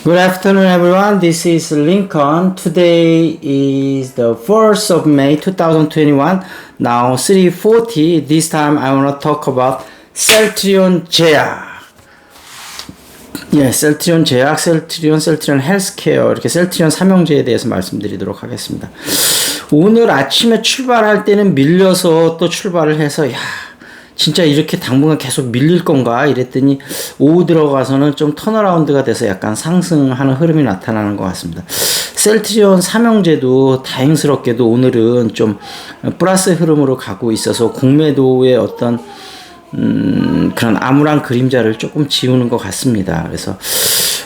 Good afternoon, everyone. This is Lincoln. Today is the 1st of May 2021. Now 3:40. This time I want to talk about 셀트리온 제약. 셀트리온 제약, 셀트리온 헬스케어, 이렇게 셀트리온 삼형제에 대해서 말씀드리도록 하겠습니다. 오늘 아침에 출발할 때는 밀려서 또 출발을 해서 진짜 이렇게 당분간 계속 밀릴 건가 이랬더니 오후 들어가서는 좀 턴어라운드가 돼서 약간 상승하는 흐름이 나타나는 것 같습니다. 셀트리온 삼형제도 다행스럽게도 오늘은 좀 플러스 흐름으로 가고 있어서 공매도의 어떤 그런 암울한 그림자를 조금 지우는 것 같습니다. 그래서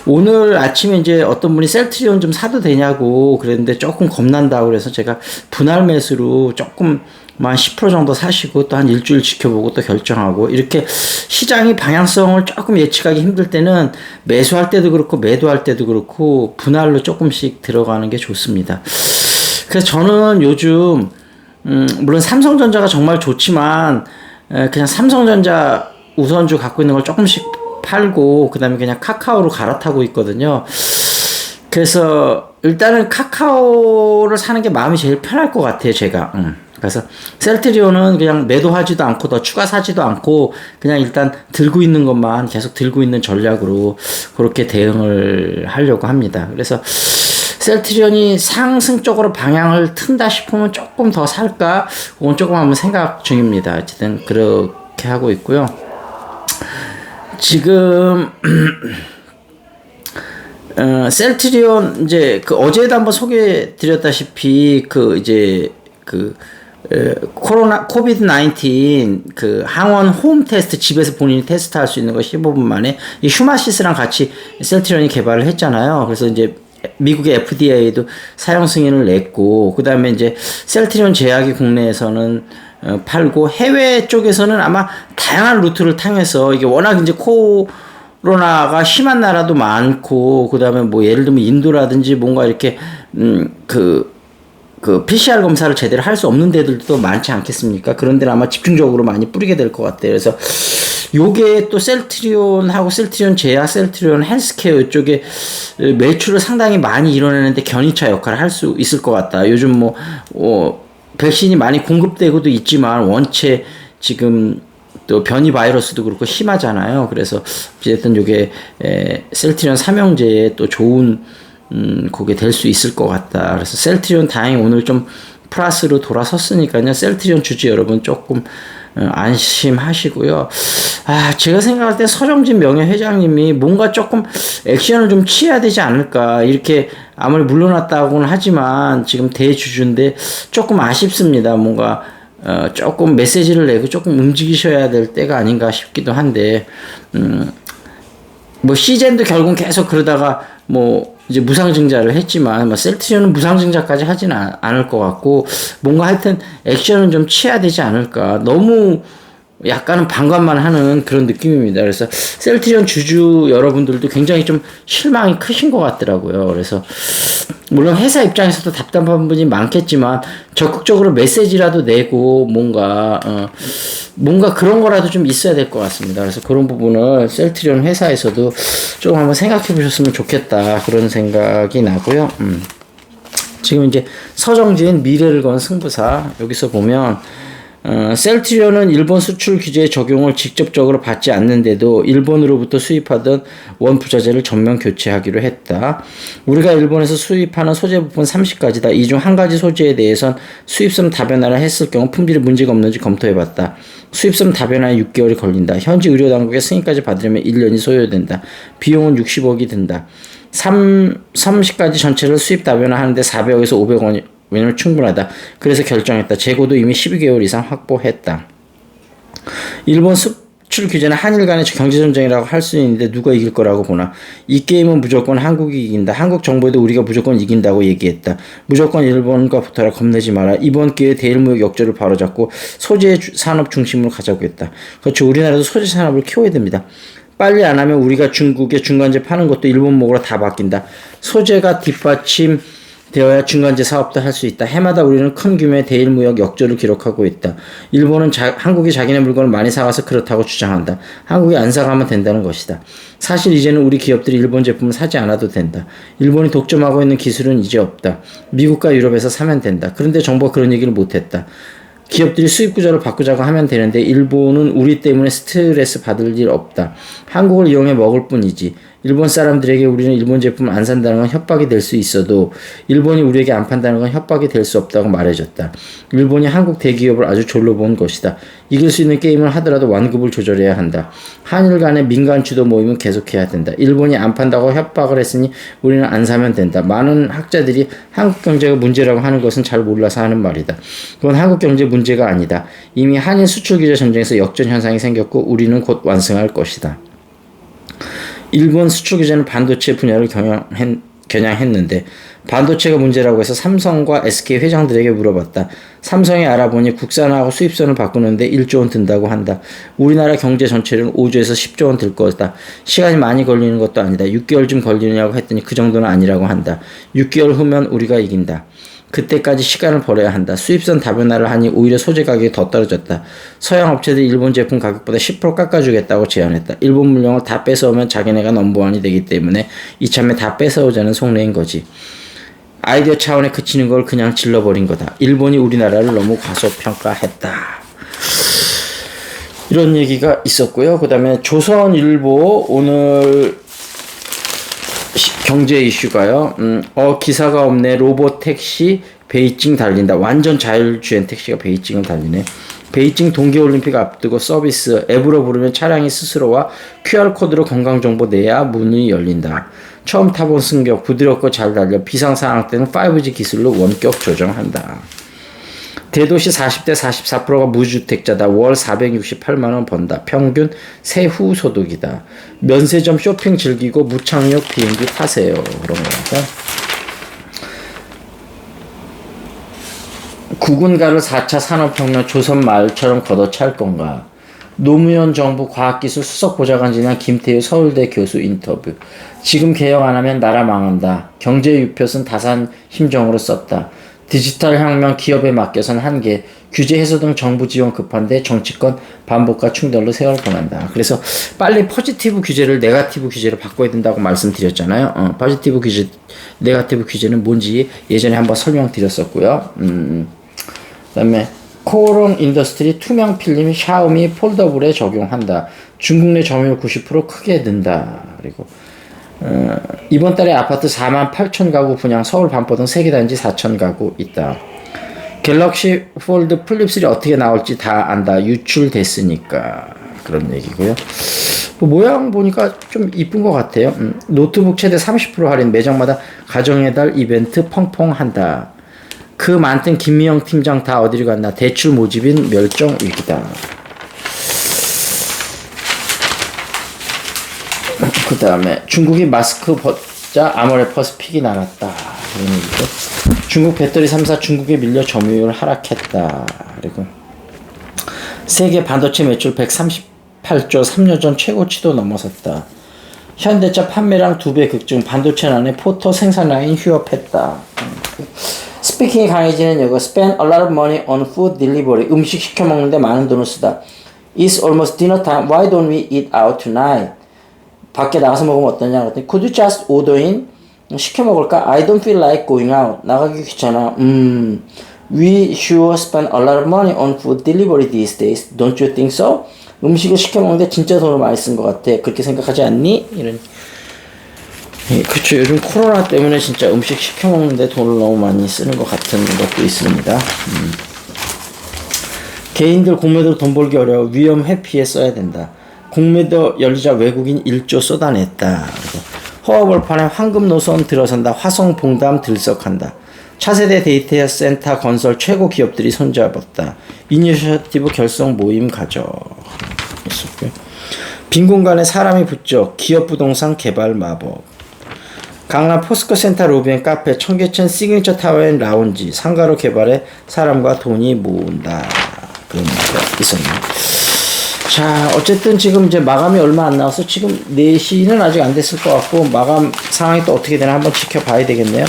오늘 아침에 이제 어떤 분이 셀트리온 좀 사도 되냐고 그랬는데 조금 겁난다고 그래서 제가 분할 매수로 조금 한 10% 정도 사시고 또 한 일주일 지켜보고 또 결정하고, 이렇게 시장이 방향성을 조금 예측하기 힘들 때는 매수할 때도 그렇고 매도할 때도 그렇고 분할로 조금씩 들어가는 게 좋습니다. 그래서 저는 요즘 물론 삼성전자가 정말 좋지만 그냥 삼성전자 우선주 갖고 있는 걸 조금씩 팔고 그 다음에 그냥 카카오로 갈아타고 있거든요. 그래서 일단은 카카오를 사는 게 마음이 제일 편할 것 같아요, 제가. 그래서 셀트리온은 그냥 매도하지도 않고 더 추가 사지도 않고 그냥 일단 들고 있는 것만 계속 들고 있는 전략으로 그렇게 대응을 하려고 합니다. 그래서 셀트리온이 상승 쪽으로 방향을 튼다 싶으면 조금 더 살까? 그건 조금 한번 생각 중입니다. 어쨌든 그렇게 하고 있고요. 지금 셀트리온 이제 어제도 한번 소개해 드렸다시피 코비드 19 항원 홈 테스트, 집에서 본인이 테스트할 수 있는 거 15분 만에 이 휴마시스랑 같이 셀트리온이 개발을 했잖아요. 그래서 이제 미국의 FDA도 사용 승인을 냈고, 그 다음에 이제 셀트리온 제약이 국내에서는 팔고, 해외 쪽에서는 아마 다양한 루트를 통해서, 이게 워낙 이제 코로나가 심한 나라도 많고, 그 다음에 뭐 예를 들면 인도라든지 뭔가 이렇게 PCR 검사를 제대로 할 수 없는 데들도 많지 않겠습니까? 그런 데는 아마 집중적으로 많이 뿌리게 될 것 같아요. 그래서 요게 또 셀트리온하고 셀트리온 제약, 셀트리온 헬스케어 이쪽에 매출을 상당히 많이 이뤄내는데 견인차 역할을 할 수 있을 것 같다. 요즘 백신이 많이 공급되고도 있지만 원체 지금 또 변이 바이러스도 그렇고 심하잖아요. 그래서 어쨌든 요게 셀트리온 삼형제의 또 좋은 그게 될 수 있을 것 같다. 그래서 셀트리온 다행히 오늘 좀 플러스로 돌아섰으니까요. 셀트리온 주주 여러분 조금 안심하시고요. 제가 생각할 때 서정진 명예회장님이 뭔가 조금 액션을 좀 취해야 되지 않을까. 이렇게 아무리 물러났다고는 하지만 지금 대주주인데 조금 아쉽습니다. 뭔가 조금 메시지를 내고 조금 움직이셔야 될 때가 아닌가 싶기도 한데, 시젠도 결국은 계속 그러다가 이제 무상증자를 했지만, 셀트리온은 무상증자까지 하지는 않을 것 같고, 뭔가 하여튼 액션은 좀 취해야 되지 않을까. 너무 약간은 방관만 하는 그런 느낌입니다. 그래서 셀트리온 주주 여러분들도 굉장히 좀 실망이 크신 것 같더라고요. 그래서 물론 회사 입장에서도 답답한 분이 많겠지만 적극적으로 메시지라도 내고 뭔가 그런 거라도 좀 있어야 될 것 같습니다. 그래서 그런 부분을 셀트리온 회사에서도 조금 한번 생각해 보셨으면 좋겠다, 그런 생각이 나고요. 지금 이제 서정진 미래를 건 승부사, 여기서 보면 셀트리온은 일본 수출 규제 적용을 직접적으로 받지 않는데도 일본으로부터 수입하던 원부자재를 전면 교체하기로 했다. 우리가 일본에서 수입하는 소재 부분 30가지다. 이 중 한 가지 소재에 대해선 수입선 다변화를 했을 경우 품질에 문제가 없는지 검토해봤다. 수입선 다변화에 6개월이 걸린다. 현지 의료당국의 승인까지 받으려면 1년이 소요된다. 비용은 60억이 든다. 30가지 전체를 수입 다변화하는데 400억에서 500원 왜냐면 충분하다. 그래서 결정했다. 재고도 이미 12개월 이상 확보했다. 일본 수출 규제는 한일 간의 경제전쟁이라고 할 수 있는데 누가 이길 거라고 보나. 이 게임은 무조건 한국이 이긴다. 한국 정부에도 우리가 무조건 이긴다고 얘기했다. 무조건 일본과 붙어라. 겁내지 마라. 이번 기회에 대일무역 역전을 바로잡고 소재 산업 중심으로 가자고 했다. 그렇죠. 우리나라도 소재 산업을 키워야 됩니다. 빨리 안 하면 우리가 중국에 중간재 파는 것도 일본 목으로 다 바뀐다. 소재가 뒷받침 되어야 중간재 사업도 할 수 있다. 해마다 우리는 큰 규모의 대일 무역 역조를 기록하고 있다. 일본은 한국이 자기네 물건을 많이 사가서 그렇다고 주장한다. 한국이 안 사가면 된다는 것이다. 사실 이제는 우리 기업들이 일본 제품을 사지 않아도 된다. 일본이 독점하고 있는 기술은 이제 없다. 미국과 유럽에서 사면 된다. 그런데 정부가 그런 얘기를 못했다. 기업들이 수입 구조를 바꾸자고 하면 되는데 일본은 우리 때문에 스트레스 받을 일 없다. 한국을 이용해 먹을 뿐이지. 일본 사람들에게 우리는 일본 제품을 안 산다는 건 협박이 될 수 있어도 일본이 우리에게 안 판다는 건 협박이 될 수 없다고 말해줬다. 일본이 한국 대기업을 아주 졸로 본 것이다. 이길 수 있는 게임을 하더라도 완급을 조절해야 한다. 한일 간의 민간 주도 모임은 계속해야 된다. 일본이 안 판다고 협박을 했으니 우리는 안 사면 된다. 많은 학자들이 한국 경제가 문제라고 하는 것은 잘 몰라서 하는 말이다. 그건 한국 경제 문제가 아니다. 이미 한일 수출 규제 전쟁에서 역전 현상이 생겼고 우리는 곧 완성할 것이다. 일본 수출 규제는 반도체 분야를 겨냥했는데 반도체가 문제라고 해서 삼성과 SK 회장들에게 물어봤다. 삼성이 알아보니 국산화하고 수입선을 바꾸는데 1조 원 든다고 한다. 우리나라 경제 전체는 5조에서 10조 원 들 거다. 시간이 많이 걸리는 것도 아니다. 6개월쯤 걸리느냐고 했더니 그 정도는 아니라고 한다. 6개월 후면 우리가 이긴다. 그때까지 시간을 벌어야 한다. 수입선 다변화를 하니 오히려 소재 가격이 더 떨어졌다. 서양 업체들이 일본 제품 가격보다 10% 깎아주겠다고 제안했다. 일본 물량을 다 뺏어오면 자기네가 넘버원이 되기 때문에 이참에 다 뺏어오자는 속내인 거지. 아이디어 차원에 그치는 걸 그냥 질러버린 거다. 일본이 우리나라를 너무 과소평가했다. 이런 얘기가 있었고요. 그 다음에 조선일보 오늘 경제 이슈가요. 기사가 없네. 로봇 택시 베이징 달린다. 완전 자율주행 택시가 베이징을 달리네. 베이징 동계올림픽 앞두고 서비스 앱으로 부르면 차량이 스스로 와 QR코드로 건강정보 내야 문이 열린다. 처음 타본 승격 부드럽고 잘 달려 비상상황 때는 5G 기술로 원격 조정한다. 대도시 40대 44%가 무주택자다. 월 468만원 번다. 평균 세후 소득이다. 면세점 쇼핑 즐기고 무착륙 비행기 타세요. 그런 거니까. 국군가를 4차 산업혁명 조선 말처럼 걷어찰 건가? 노무현 정부 과학기술 수석보좌관 지난 김태우 서울대 교수 인터뷰. 지금 개혁 안 하면 나라 망한다. 경제 유표선 다산 심정으로 썼다. 디지털 혁명 기업에 맡겨선 한계, 규제 해소 등 정부 지원 급한데 정치권 반복과 충돌로 세월 보낸다. 그래서 빨리 포지티브 규제를 네거티브 규제로 바꿔야 된다고 말씀드렸잖아요. 포지티브 규제, 네거티브 규제는 뭔지 예전에 한번 설명드렸었고요. 그다음에 코오롱 인더스트리 투명 필름 샤오미 폴더블에 적용한다. 중국 내 점유율 90% 크게 는다. 그리고 이번 달에 아파트 48,000가구 분양 서울 반포 등 세개 단지 4,000가구 있다. 갤럭시 폴드 플립3 어떻게 나올지 다 안다. 유출됐으니까. 그런 얘기고요. 모양 보니까 좀 이쁜 것 같아요. 노트북 최대 30% 할인 매장마다 가정의 달 이벤트 펑펑 한다. 그 많던 김미영 팀장 다 어디로 갔나. 대출 모집인 멸종 위기다. 그 다음에 중국이 마스크 벗자 아모레퍼스 픽이 나갔다. 이런 얘기죠. 중국 배터리 3사 중국에 밀려 점유율 하락했다. 그리고 세계 반도체 매출 138조 3년 전 최고치도 넘어섰다. 현대차 판매량 2배 급증. 반도체난에 포터 생산 라인 휴업했다. 스피킹이 강해지는 여거. Spend a lot of money on food delivery. 음식 시켜 먹는데 많은 돈을 쓰다. It's almost dinner time. Why don't we eat out tonight? 밖에 나가서 먹으면 어떠냐 그랬더니 Could you just order in? 시켜 먹을까? I don't feel like going out. 나가기 귀찮아. We sure spend a lot of money on food delivery these days. Don't you think so? 음식을 시켜 먹는데 진짜 돈을 많이 쓴 것 같아. 그렇게 생각하지 않니? 이런. 예, 그렇죠. 요즘 코로나 때문에 진짜 음식 시켜 먹는데 돈을 너무 많이 쓰는 것 같은 것도 있습니다. 개인들 공매도로 돈 벌기 어려워. 위험 회피에 써야 된다. 공매도 열리자 외국인 1조 쏟아냈다. 허허벌판에 황금 노선 들어선다. 화성 봉담 들썩한다. 차세대 데이터 센터 건설 최고 기업들이 손잡았다. 이니셔티브 결성 모임 가져. 있었고요. 빈 공간에 사람이 붙죠. 기업 부동산 개발 마법. 강남 포스코 센터 로비엔 카페, 청계천 시그니처 타워엔 라운지, 상가로 개발해 사람과 돈이 모은다. 그런 얘기가 있었네요. 자, 어쨌든 지금 이제 마감이 얼마 안 나와서 지금 4시는 아직 안 됐을 것 같고, 마감 상황이 또 어떻게 되나 한번 지켜봐야 되겠네요.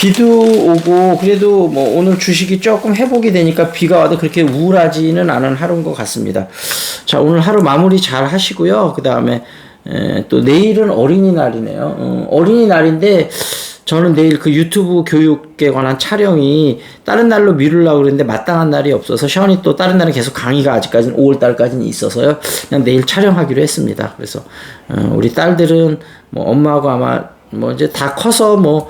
비도 오고 그래도 뭐 오늘 주식이 조금 회복이 되니까 비가 와도 그렇게 우울하지는 않은 하루인 것 같습니다. 자, 오늘 하루 마무리 잘 하시고요. 그 다음에 또 내일은 어린이날이네요. 어린이날인데 저는 내일 그 유튜브 교육에 관한 촬영이 다른 날로 미루려고 그랬는데 마땅한 날이 없어서 션이 또 다른 날은 계속 강의가 아직까지는 5월달까지는 있어서요. 그냥 내일 촬영하기로 했습니다. 그래서 우리 딸들은 뭐 엄마하고 아마 뭐 이제 다 커서 뭐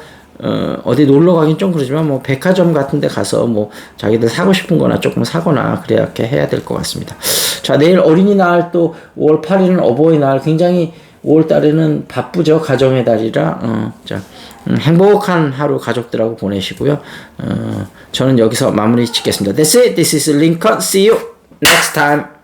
어디 놀러 가긴 좀 그러지만 뭐 백화점 같은 데 가서 뭐 자기들 사고 싶은 거나 조금 사거나 그렇게 해야 될 것 같습니다. 자, 내일 어린이날 또 5월 8일은 어버이날 굉장히 5월 달에는 바쁘죠. 가정의 달이라. 자, 행복한 하루 가족들하고 보내시고요. 저는 여기서 마무리 짓겠습니다. That's it. This is Lincoln. See you next time.